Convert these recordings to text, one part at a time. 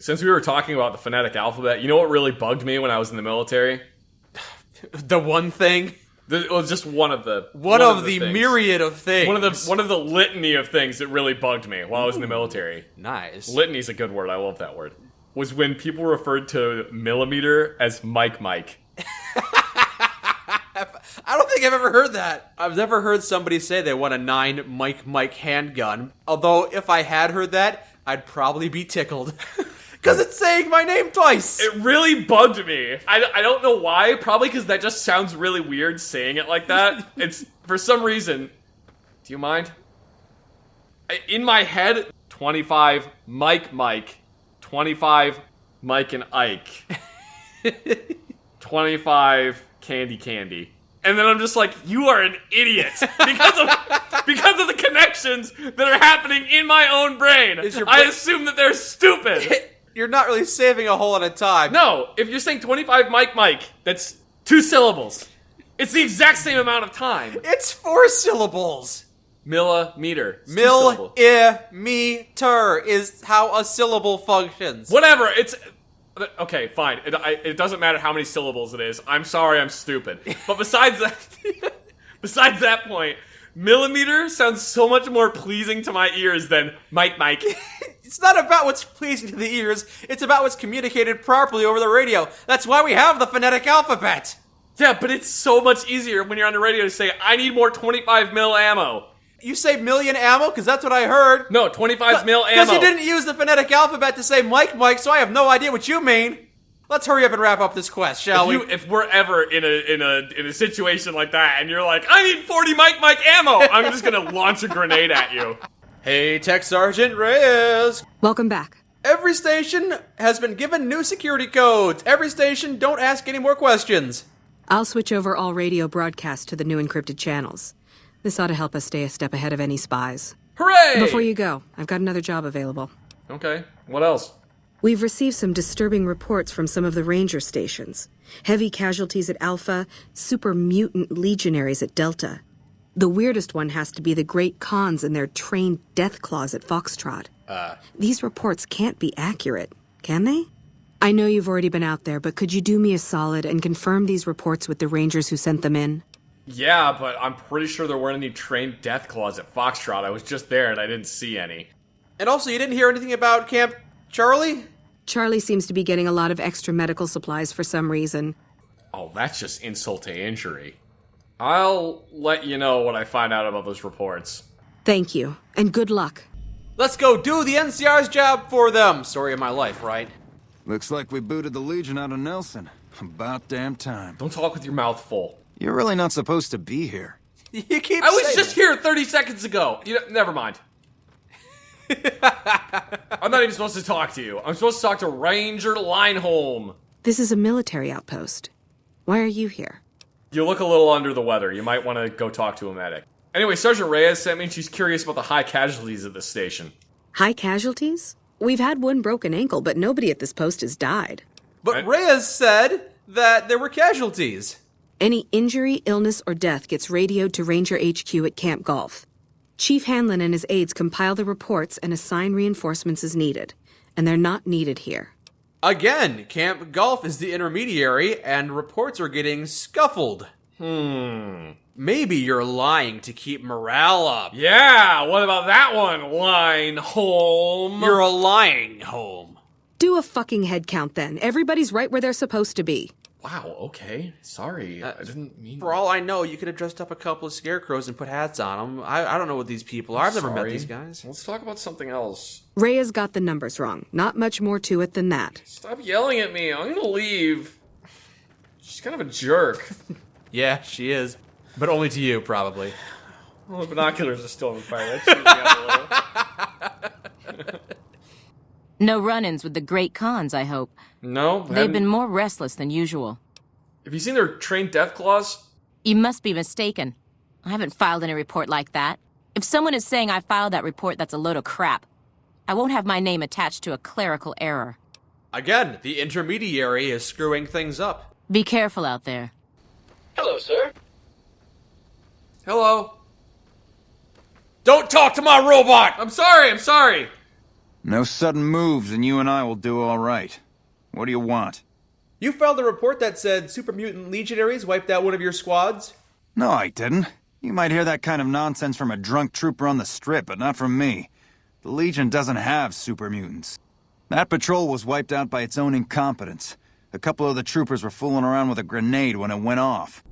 Since we were talking about the phonetic alphabet, you know what really bugged me when I was in the military? The one thing? Well, just one of the things. Myriad of things. One of the litany of things that really bugged me while I was in the military. Nice. Litany's a good word. I love that word. Was when people referred to millimeter as Mike. I don't think I've ever heard that. I've never heard somebody say they want a 9 Mike handgun. Although, if I had heard that, I'd probably be tickled. Because it's saying my name twice. It really bugged me. I don't know why. Probably because that just sounds really weird saying it like that. It's, for some reason... Do you mind? In my head, 25 Mike, 25 Mike and Ike, 25 Candy. And then I'm just like, you are an idiot because of the connections that are happening in my own brain. I assume that they're stupid. You're not really saving a whole lot of time. No, if you're saying 25 Mike, that's 2 syllables. It's the exact same amount of time. It's 4 syllables. Millimeter. Millimeter is how a syllable functions. Whatever, it's... Okay, fine. It doesn't matter how many syllables it is. I'm sorry, I'm stupid. But besides that point, millimeter sounds so much more pleasing to my ears than Mike. It's not about what's pleasing to the ears. It's about what's communicated properly over the radio. That's why we have the phonetic alphabet. Yeah, but it's so much easier when you're on the radio to say, I need more 25 mil ammo. You say million ammo? Because that's what I heard. No, 25 mil ammo. Because you didn't use the phonetic alphabet to say Mike, so I have no idea what you mean. Let's hurry up and wrap up this quest, shall we? If we're ever in a situation like that, and you're like, I need 40 Mike ammo, I'm just gonna launch a grenade at you. Hey, Tech Sergeant Reyes. Welcome back. Every station has been given new security codes. Every station, don't ask any more questions. I'll switch over all radio broadcasts to the new encrypted channels. This ought to help us stay a step ahead of any spies. Hooray! Before you go, I've got another job available. Okay, what else? We've received some disturbing reports from some of the ranger stations. Heavy casualties at Alpha, super mutant legionaries at Delta. The weirdest one has to be the Great Khans and their trained death claws at Foxtrot. These reports can't be accurate, can they? I know you've already been out there, but could you do me a solid and confirm these reports with the rangers who sent them in? Yeah, but I'm pretty sure there weren't any trained death claws at Foxtrot. I was just there and I didn't see any. And also, you didn't hear anything about Camp Charlie? Charlie seems to be getting a lot of extra medical supplies for some reason. Oh, that's just insult to injury. I'll let you know what I find out about those reports. Thank you, and good luck. Let's go do the NCR's job for them. Story of my life, right? Looks like we booted the Legion out of Nelson. About damn time. Don't talk with your mouth full. You're really not supposed to be here. You keep I was saying just it. here 30 seconds ago. Never mind. I'm not even supposed to talk to you. I'm supposed to talk to Ranger Lineholm. This is a military outpost. Why are you here? You look a little under the weather. You might want to go talk to a medic. Anyway, Sergeant Reyes sent me and she's curious about the high casualties at this station. High casualties? We've had one broken ankle, but nobody at this post has died. But Reyes said that there were casualties. Any injury, illness, or death gets radioed to Ranger HQ at Camp Golf. Chief Hanlon and his aides compile the reports and assign reinforcements as needed. And they're not needed here. Again, Camp Golf is the intermediary, and reports are getting scuffled. Maybe you're lying to keep morale up. Yeah, what about that one, Lineholm? You're a lying home. Do a fucking head count then. Everybody's right where they're supposed to be. Wow, okay. Sorry, I didn't mean... For all I know, you could have dressed up a couple of scarecrows and put hats on them. I don't know what these people are. I've never met these guys. Let's talk about something else. Reyes got the numbers wrong. Not much more to it than that. Stop yelling at me. I'm gonna leave. She's kind of a jerk. Yeah, she is. But only to you, probably. Well, the binoculars are still required. That cheers me up a little. No run-ins with the Great Khans, I hope. No? They've been more restless than usual. Have you seen their trained death claws? You must be mistaken. I haven't filed any report like that. If someone is saying I filed that report, that's a load of crap. I won't have my name attached to a clerical error. Again, the intermediary is screwing things up. Be careful out there. Hello, sir. Hello? Don't talk to my robot! I'm sorry. No sudden moves and you and I will do all right. What do you want? You filed a report that said super mutant legionaries wiped out one of your squads? No, I didn't. You might hear that kind of nonsense from a drunk trooper on the strip, but not from me. The Legion doesn't have super mutants. That patrol was wiped out by its own incompetence. A couple of the troopers were fooling around with a grenade when it went off.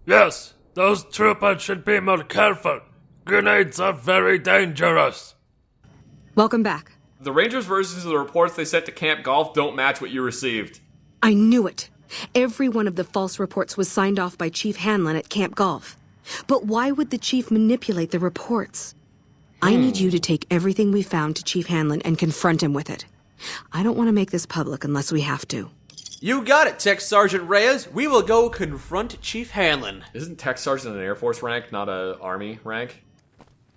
Yes, those troopers should be more careful. Grenades are very dangerous. Welcome back. The Rangers' versions of the reports they sent to Camp Golf don't match what you received. I knew it. Every one of the false reports was signed off by Chief Hanlon at Camp Golf. But why would the chief manipulate the reports? I need you to take everything we found to Chief Hanlon and confront him with it. I don't want to make this public unless we have to. You got it, Tech Sergeant Reyes. We will go confront Chief Hanlon. Isn't Tech Sergeant an Air Force rank, not a Army rank?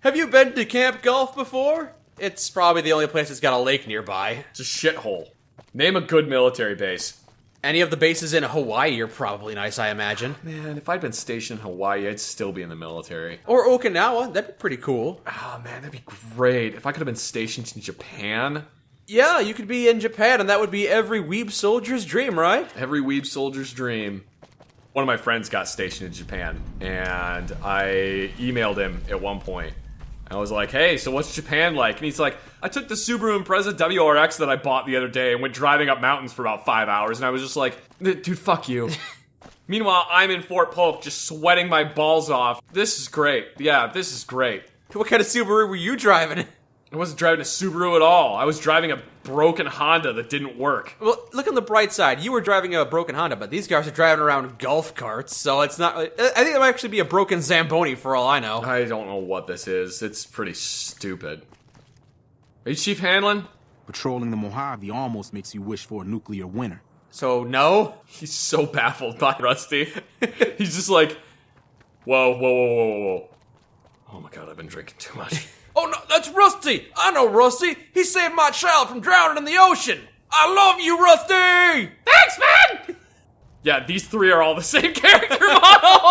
Have you been to Camp Golf before? It's probably the only place that's got a lake nearby. It's a shithole. Name a good military base. Any of the bases in Hawaii are probably nice, I imagine. Man, if I'd been stationed in Hawaii, I'd still be in the military. Or Okinawa, that'd be pretty cool. Oh man, that'd be great. If I could have been stationed in Japan. Yeah, you could be in Japan, and that would be every weeb soldier's dream, right? Every weeb soldier's dream. One of my friends got stationed in Japan, and I emailed him at one point. I was like, hey, so what's Japan like? And he's like, I took the Subaru Impreza WRX that I bought the other day and went driving up mountains for about 5 hours. And I was just like, dude, fuck you. Meanwhile, I'm in Fort Polk just sweating my balls off. This is great. Yeah, this is great. What kind of Subaru were you driving? I wasn't driving a Subaru at all. I was driving a broken Honda that didn't work. Well, look on the bright side. You were driving a broken Honda, but these guys are driving around golf carts, so it's not... I think it might actually be a broken Zamboni for all I know. I don't know what this is. It's pretty stupid. Are you Chief Hanlon? Patrolling the Mojave almost makes you wish for a nuclear winter. So, no? He's so baffled by Rusty. He's just like, whoa. Oh my god, I've been drinking too much. Oh no, that's Rusty! I know Rusty! He saved my child from drowning in the ocean! I love you, Rusty! Thanks, man! Yeah, these three are all the same character model!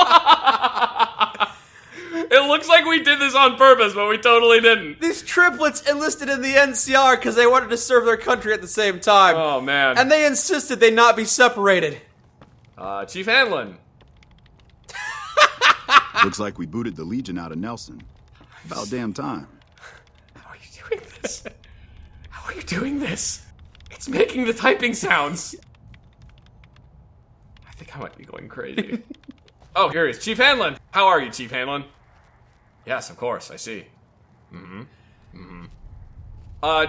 It looks like we did this on purpose, but we totally didn't. These triplets enlisted in the NCR because they wanted to serve their country at the same time. Oh, man. And they insisted they not be separated. Chief Hanlon. Looks like we booted the Legion out of Nelson. About damn time. How are you doing this? How are you doing this? It's making the typing sounds. I think I might be going crazy. Oh, here he is. Chief Hanlon. How are you, Chief Hanlon? Yes, of course. I see.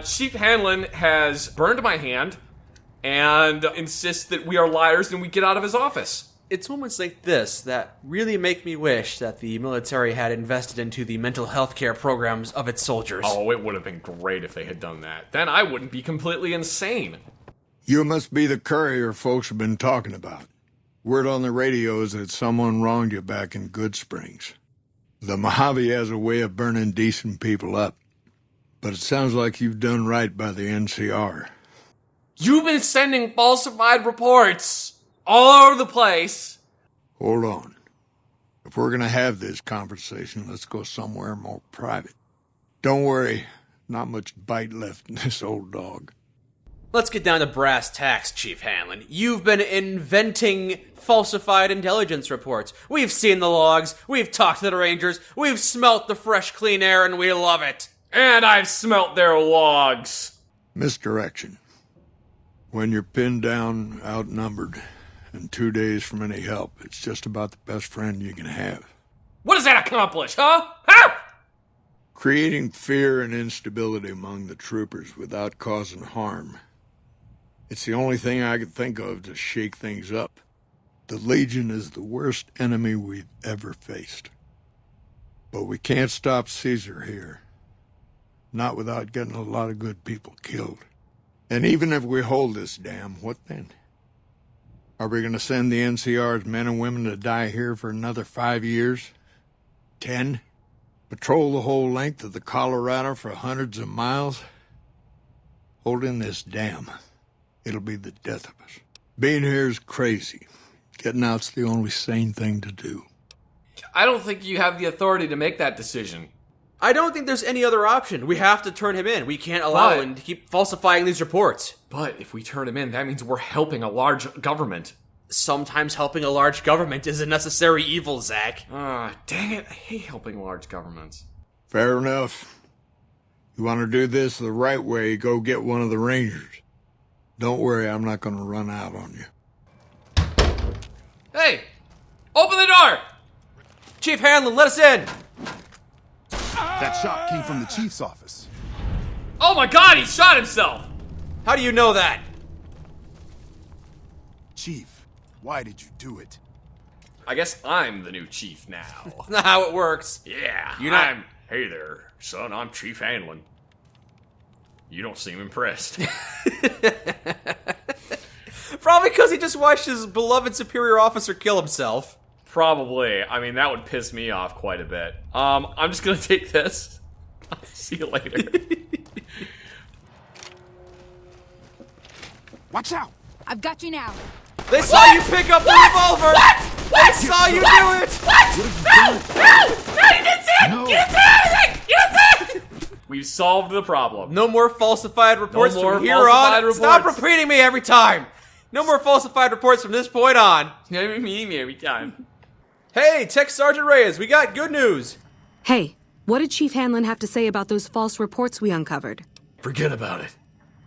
Chief Hanlon has burned my hand and insists that we are liars and we get out of his office. It's moments like this that really make me wish that the military had invested into the mental health care programs of its soldiers. Oh, it would have been great if they had done that. Then I wouldn't be completely insane. You must be the courier folks have been talking about. Word on the radio is that someone wronged you back in Good Springs. The Mojave has a way of burning decent people up. But it sounds like you've done right by the NCR. You've been sending falsified reports all over the place. Hold on. If we're going to have this conversation, let's go somewhere more private. Don't worry, not much bite left in this old dog. Let's get down to brass tacks, Chief Hanlon. You've been inventing falsified intelligence reports. We've seen the logs, we've talked to the Rangers, we've smelt the fresh, clean air, and we love it. And I've smelt their logs. Misdirection. When you're pinned down, outnumbered, and 2 days from any help, it's just about the best friend you can have. What does that accomplish, huh? Huh? Creating fear and instability among the troopers without causing harm. It's the only thing I could think of to shake things up. The Legion is the worst enemy we've ever faced. But we can't stop Caesar here. Not without getting a lot of good people killed. And even if we hold this dam, what then? Are we going to send the NCR's men and women to die here for another 5 years? 10? Patrol the whole length of the Colorado for hundreds of miles? Holding this dam. It'll be the death of us. Being here is crazy. Getting out's the only sane thing to do. I don't think you have the authority to make that decision. I don't think there's any other option. We have to turn him in. We can't allow But- him to keep falsifying these reports. But if we turn him in, that means we're helping a large government. Sometimes helping a large government is a necessary evil, Zach. Dang it. I hate helping large governments. Fair enough. You want to do this the right way, go get one of the Rangers. Don't worry, I'm not going to run out on you. Hey! Open the door! Chief Hanlon, let us in! That shot came from the chief's office. Oh my god, he shot himself! How do you know that? Chief, why did you do it? I guess I'm the new chief now. That's not how it works. Yeah, You're not- Hey there, son, I'm Chief Hanlon. You don't seem impressed. Probably because he just watched his beloved superior officer kill himself. Probably. I mean, that would piss me off quite a bit. I'm just gonna take this. I'll see you later. Watch out! I've got you now. They saw you pick up the revolver! They saw you do it! We've solved the problem. No more falsified reports No more from here falsified on. Stop reports. repeating me every time. No more falsified reports from this point on. Me every time. Hey, Tech Sergeant Reyes, we got good news. Hey, what did Chief Hanlon have to say about those false reports we uncovered? Forget about it.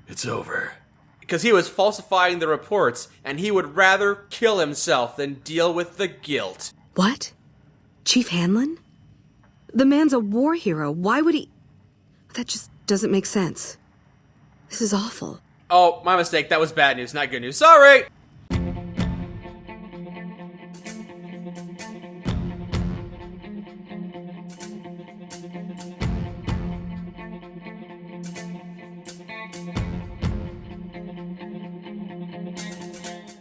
It's over. Because he was falsifying the reports, and he would rather kill himself than deal with the guilt. What? Chief Hanlon? The man's a war hero. Why would he... That just doesn't make sense. This is awful. Oh, my mistake. That was bad news, not good news. Sorry!